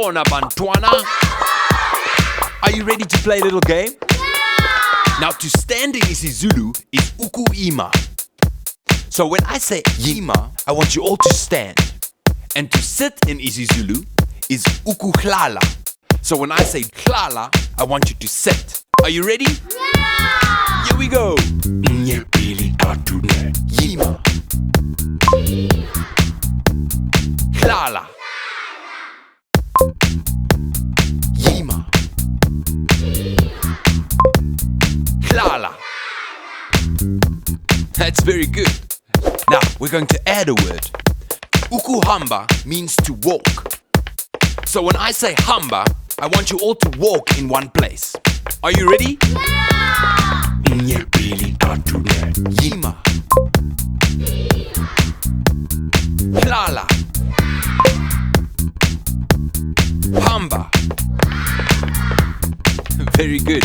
Sanibona bantwana. Are you ready to play a little game? Now to stand in isiZulu is ukuima. So when I say yima, I want you all to stand. And to sit in isiZulu is ukuhlala. So when I say hlala, I want you to sit. Are you ready? Yeah! Here we go. Yima. Hlala. Yima. Hlala. That's very good. Now we're going to add a word. Ukuhamba means to walk. So when I say hamba, I want you all to walk in one place. Are you ready? Yeah! Yima. Hlala. Hamba. Very good.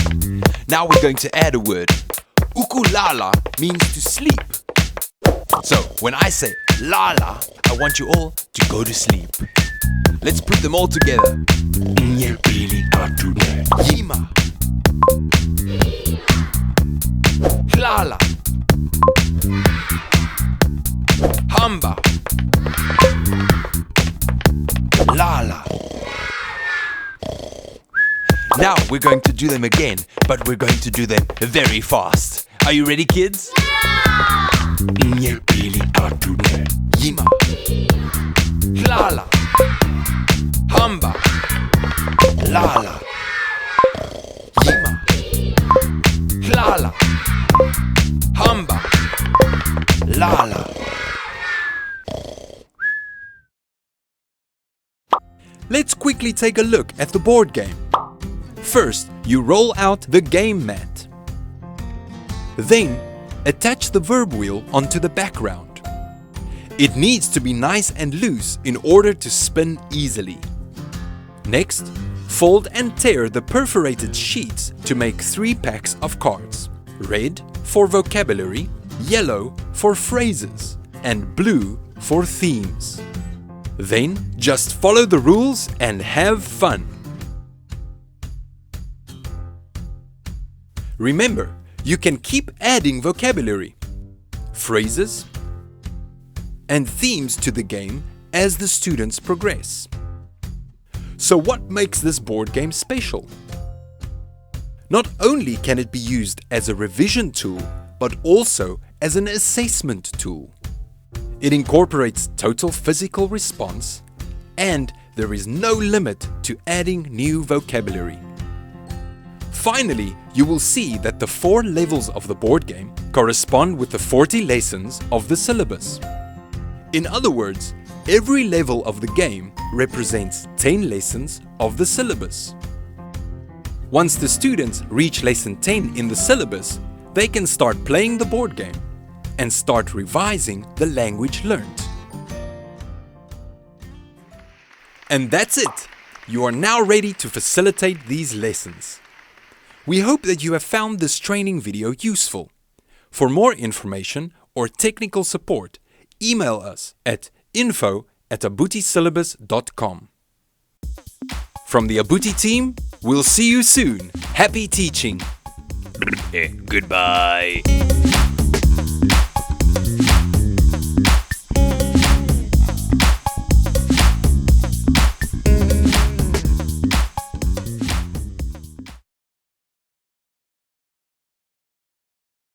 Now we're going to add a word. Ukulala means to sleep. So when I say lala, I want you all to go to sleep. Let's put them all together. Yima. Hlala. Hamba. Lala. Now we're going to do them again, but we're going to do them very fast. Are you ready, kids? Yeah! Yima. Hlala. Hamba. Lala. Yima. Hlala. Hamba. Lala. Let's quickly take a look at the board game. First, you roll out the game mat. Then, attach the verb wheel onto the background. It needs to be nice and loose in order to spin easily. Next, fold and tear the perforated sheets to make 3 packs of cards. Red for vocabulary, yellow for phrases, and blue for themes. Then, just follow the rules and have fun. Remember, you can keep adding vocabulary, phrases, and themes to the game as the students progress. So what makes this board game special? Not only can it be used as a revision tool, but also as an assessment tool. It incorporates total physical response, and there is no limit to adding new vocabulary. Finally, you will see that the 4 levels of the board game correspond with the 40 lessons of the syllabus. In other words, every level of the game represents 10 lessons of the syllabus. Once the students reach lesson 10 in the syllabus, they can start playing the board game and start revising the language learned. And that's it! You are now ready to facilitate these lessons. We hope that you have found this training video useful. For more information or technical support, email us at info@abutisyllabus.com. From the Abuti team, we'll see you soon. Happy teaching! Goodbye!